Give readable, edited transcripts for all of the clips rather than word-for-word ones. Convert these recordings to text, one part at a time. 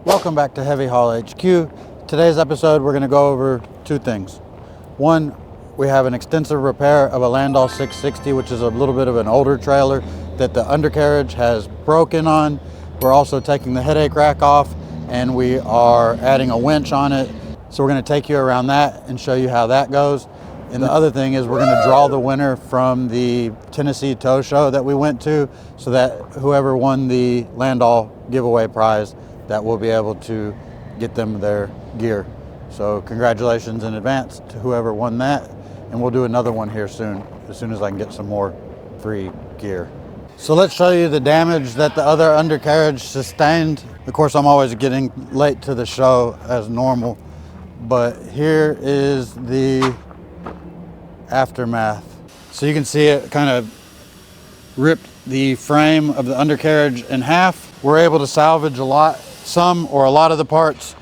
Welcome back to Heavy Haul HQ. Today's episode, we're going to go over two things. One, we have an extensive repair of a Landoll 660, which is a little bit of an older trailer that the undercarriage has broken on. We're also taking the headache rack off, and we are adding a winch on it. So we're going to take you around that and show you how that goes. And the other thing is we're going to draw the winner from the Tennessee Tow Show that we went to, so that whoever won the Landoll giveaway prize, that will be able to get them their gear. So congratulations in advance to whoever won that, and we'll do another one here soon, as soon as I can get some more free gear. So let's show you the damage that the other undercarriage sustained. Of course, I'm always getting late to the show as normal, but here is the aftermath. So you can see it kind of ripped the frame of the undercarriage in half. We're able to salvage a lot of the parts.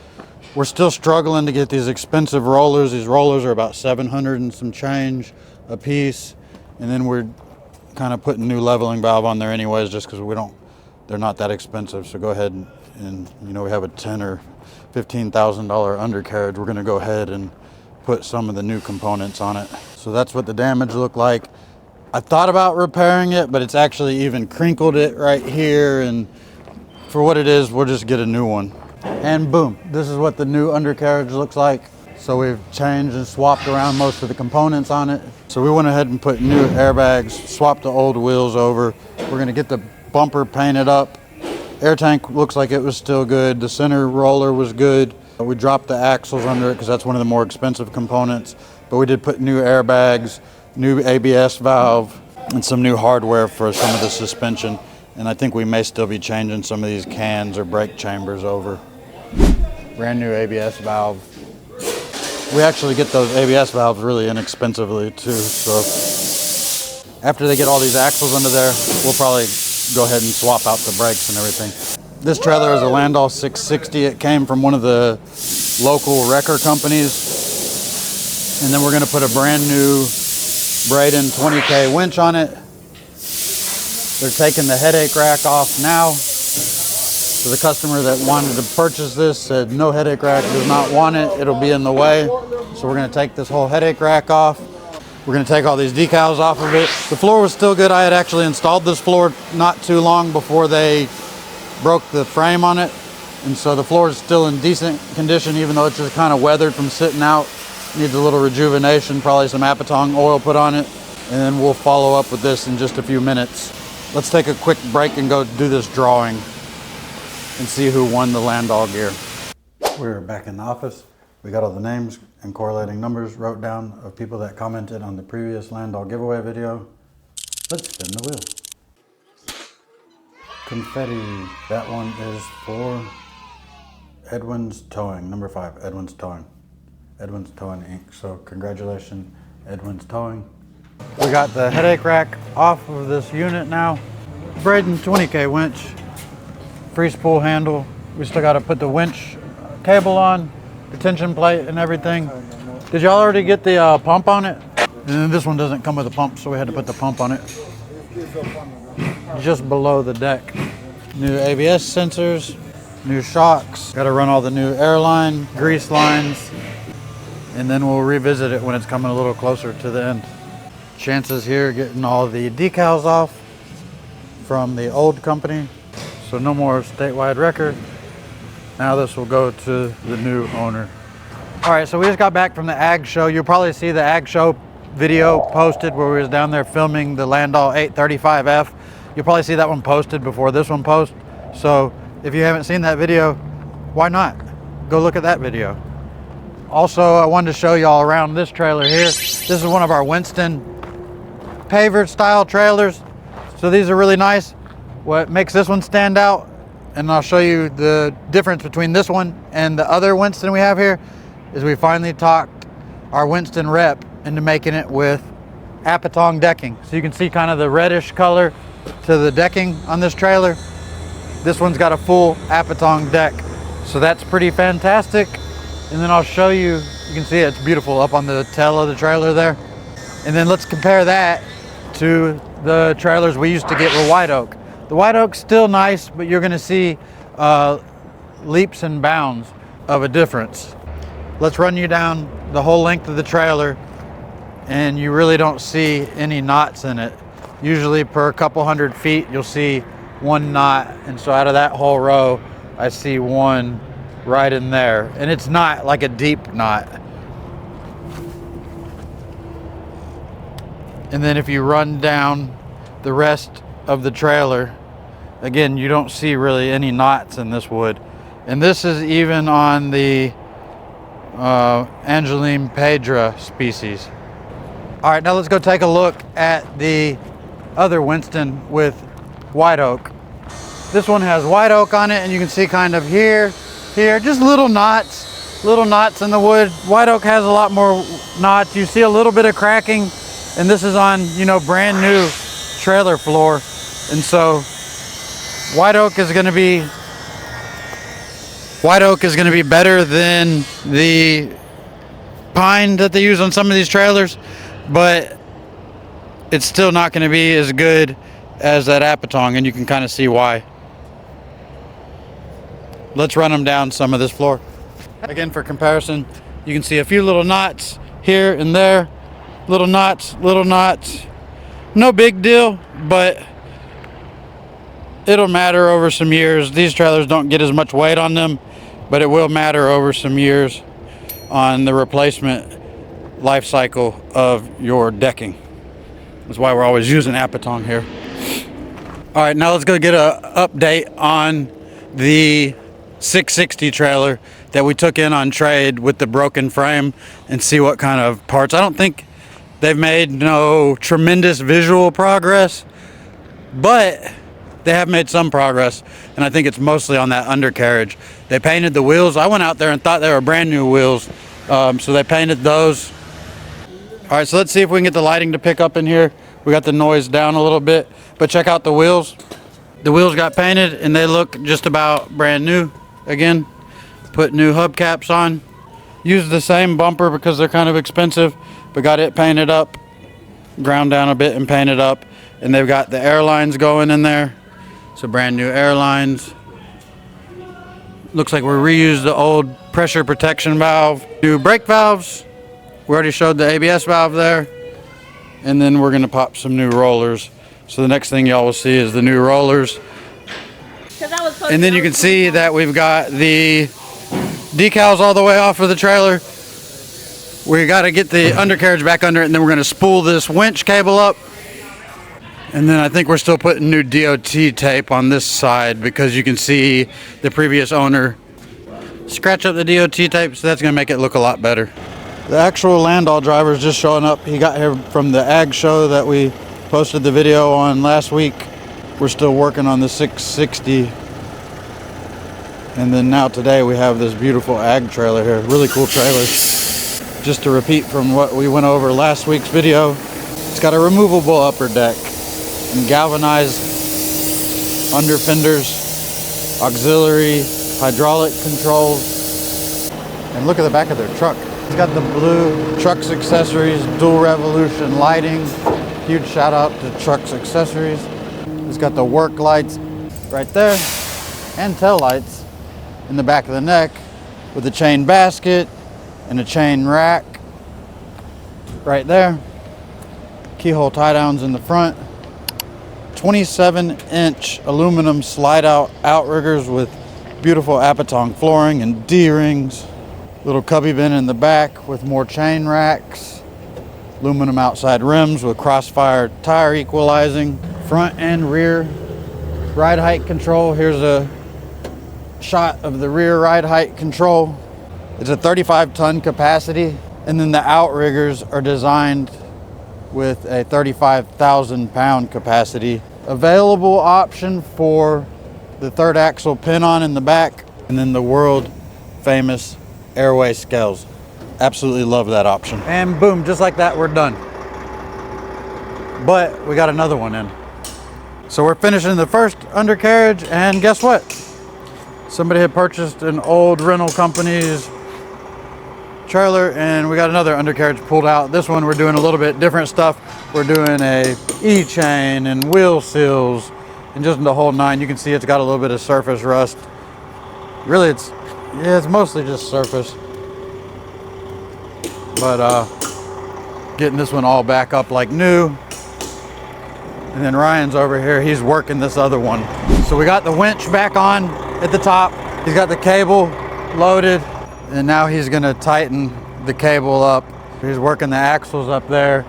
We're still struggling to get these expensive rollers. These rollers are about 700 and some change a piece, and then we're kind of putting new leveling valve on there anyways, just because they're not that expensive. So go ahead and we have a $10,000 or $15,000 undercarriage. We're going to go ahead and put some of the new components on it. So that's what the damage looked like. I thought about repairing it, but it's actually even crinkled it right here, and for what it is, we'll just get a new one. And boom, this is what the new undercarriage looks like. So we've changed and swapped around most of the components on it. So we went ahead and put new airbags, swapped the old wheels over. We're gonna get the bumper painted up. Air tank looks like it was still good. The center roller was good. We dropped the axles under it because that's one of the more expensive components. But we did put new airbags, new ABS valve, and some new hardware for some of the suspension. And I think we may still be changing some of these cans or brake chambers over. Brand new ABS valve. We actually get those ABS valves really inexpensively too. So after they get all these axles under there, we'll probably go ahead and swap out the brakes and everything. This trailer is a Landoll 660. It came from one of the local wrecker companies. And then we're gonna put a brand new Braden 20K winch on it. They're taking the headache rack off now. So the customer that wanted to purchase this said no headache rack, does not want it, it'll be in the way. So we're gonna take this whole headache rack off. We're gonna take all these decals off of it. The floor was still good. I had actually installed this floor not too long before they broke the frame on it. And so the floor is still in decent condition, even though it's just kind of weathered from sitting out. Needs a little rejuvenation, probably some Apitong oil put on it. And then we'll follow up with this in just a few minutes. Let's take a quick break and go do this drawing and see who won the Landoll gear. We're back in the office. We got all the names and correlating numbers wrote down of people that commented on the previous Landoll giveaway video. Let's spin the wheel. Confetti. That one is for Edwin's Towing, number 5, Edwin's Towing. Edwin's Towing Inc. So congratulations, Edwin's Towing. We got the headache rack off of this unit now. Braden 20K winch, free spool handle. We still got to put the winch cable on, the tension plate and everything. Did y'all already get the pump on it? And then this one doesn't come with a pump, so we had to put the pump on it. Just below the deck. New ABS sensors, new shocks. Got to run all the new airline, grease lines, and then we'll revisit it when it's coming a little closer to the end. Chances here getting all the decals off from the old company. So no more statewide wrecker. Now this will go to the new owner. All right, so we just got back from the ag show. You'll probably see the ag show video posted where we was down there filming the Landoll 835F. You'll probably see that one posted before this one posts. So if you haven't seen that video, why not? Go look at that video. Also, I wanted to show y'all around this trailer here. This is one of our Winston Paver-style trailers. So these are really nice. What makes this one stand out, and I'll show you the difference between this one and the other Winston we have here, is we finally talked our Winston rep into making it with Apitong decking. So you can see kind of the reddish color to the decking on this trailer. This one's got a full Apitong deck. So that's pretty fantastic. And then I'll show you, you can see it's beautiful up on the tail of the trailer there. And then let's compare that to the trailers we used to get with white oak. The white oak's still nice, but you're gonna see leaps and bounds of a difference. Let's run you down the whole length of the trailer, and you really don't see any knots in it. Usually per couple hundred feet, you'll see one knot. And so out of that whole row, I see one right in there. And it's not like a deep knot. And then if you run down the rest of the trailer, again, you don't see really any knots in this wood. And this is even on the Angeline Pedra species. All right, now let's go take a look at the other Winston with white oak. This one has white oak on it, and you can see kind of here, just little knots in the wood. White oak has a lot more knots. You see a little bit of cracking, and this is on, you know, brand new trailer floor. And so white oak is gonna be better than the pine that they use on some of these trailers, but it's still not going to be as good as that Apitong, and you can kind of see why. Let's run them down some of this floor. Again, for comparison, you can see a few little knots here and there. Little knots. No big deal, but it'll matter over some years. These trailers don't get as much weight on them, but it will matter over some years on the replacement life cycle of your decking. That's why we're always using Apitong here. All right, now let's go get an update on the 660 trailer that we took in on trade with the broken frame and see what kind of parts. I don't think they've made no tremendous visual progress, but they have made some progress, and I think it's mostly on that undercarriage. They painted the wheels. I went out there and thought they were brand new wheels, so they painted those. All right, so let's see if we can get the lighting to pick up in here. We got the noise down a little bit, but check out the wheels. The wheels got painted, and they look just about brand new. Again, put new hubcaps on. Used the same bumper because they're kind of expensive, but got it painted up, ground down a bit and painted up, and they've got the airlines going in there. So brand new airlines. Looks like we reused the old pressure protection valve. New brake valves. We already showed the ABS valve there. And then we're gonna pop some new rollers. So the next thing y'all will see is the new rollers. And then you can see that we've got the decals all the way off of the trailer. We gotta get the undercarriage back under it, and then we're gonna spool this winch cable up. And then I think we're still putting new DOT tape on this side because you can see the previous owner scratch up the DOT tape, so that's gonna make it look a lot better. The actual Landoll driver is just showing up. He got here from the ag show that we posted the video on last week. We're still working on the 660. And then now today we have this beautiful ag trailer here. Really cool trailer. Just to repeat from what we went over last week's video, it's got a removable upper deck and galvanized under fenders, auxiliary hydraulic controls, and look at the back of their truck. It's got the blue Trucks Accessories dual revolution lighting. Huge shout out to Trucks Accessories. It's got the work lights right there and tail lights in the back of the neck with a chain basket and a chain rack right there. Keyhole tie downs in the front. 27-inch aluminum slide out outriggers with beautiful Apitong flooring and D-rings. Little cubby bin in the back with more chain racks. Aluminum outside rims with crossfire tire equalizing. Front and rear ride height control. Here's a shot of the rear ride height control. It's a 35-ton capacity, and then the outriggers are designed with a 35,000-pound capacity. Available option for the third axle pin-on in the back, and then the world famous airway scales. Absolutely love that option. And boom, just like that, we're done. But we got another one in. So we're finishing the first undercarriage, and guess what? Somebody had purchased an old rental company's trailer, and we got another undercarriage pulled out. This one we're doing a little bit different stuff. We're doing a E-chain and wheel seals and just the whole nine. You can see it's got a little bit of surface rust. Really, it's mostly just surface. But getting this one all back up like new. And then Ryan's over here, he's working this other one. So we got the winch back on at the top. He's got the cable loaded, and now he's gonna tighten the cable up. He's working the axles up there.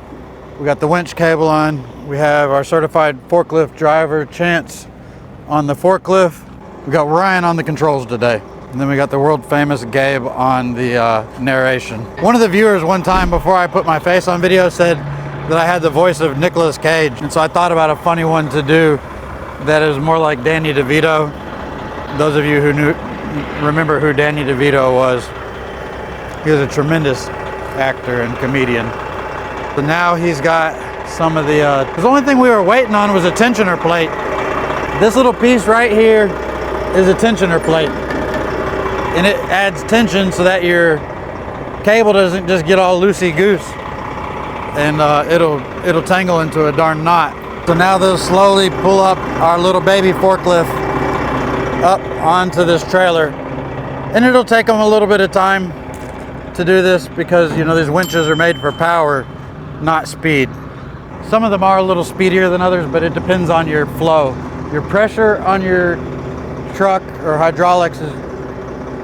We got the winch cable on. We have our certified forklift driver, Chance, on the forklift. We got Ryan on the controls today. And then we got the world famous Gabe on the narration. One of the viewers one time before I put my face on video said that I had the voice of Nicolas Cage. And so I thought about a funny one to do that is more like Danny DeVito. Those of you who remember who Danny DeVito was, he was a tremendous actor and comedian. So now he's got some of the only thing we were waiting on was a tensioner plate. This little piece right here is a tensioner plate. And it adds tension so that your cable doesn't just get all loosey-goose. And it'll tangle into a darn knot. So now they'll slowly pull up our little baby forklift up onto this trailer, and it'll take them a little bit of time to do this because these winches are made for power, not speed. Some of them are a little speedier than others, but it depends on your flow. Your pressure on your truck or hydraulics is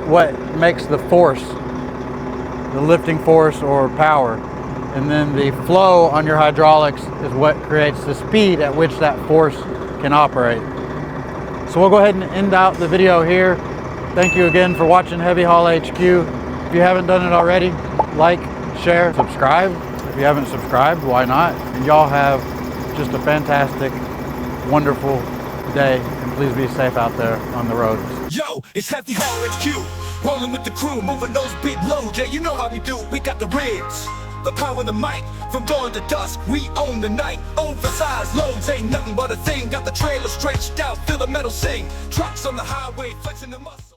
what makes the force, the lifting force or power. And then the flow on your hydraulics is what creates the speed at which that force can operate. So we'll go ahead and end out the video here. Thank you again for watching Heavy Haul HQ. If you haven't done it already, like, share, subscribe. If you haven't subscribed, why not? And y'all have just a fantastic, wonderful day. And please be safe out there on the roads. Yo, it's Heavy Haul HQ. Rolling with the crew, moving those big loads. Yeah, you know how we do. We got the ribs. The power of the mic, from dawn to dusk, we own the night. Oversized loads ain't nothing but a thing. Got the trailer stretched out, feel the metal sing. Trucks on the highway, flexing the muscle.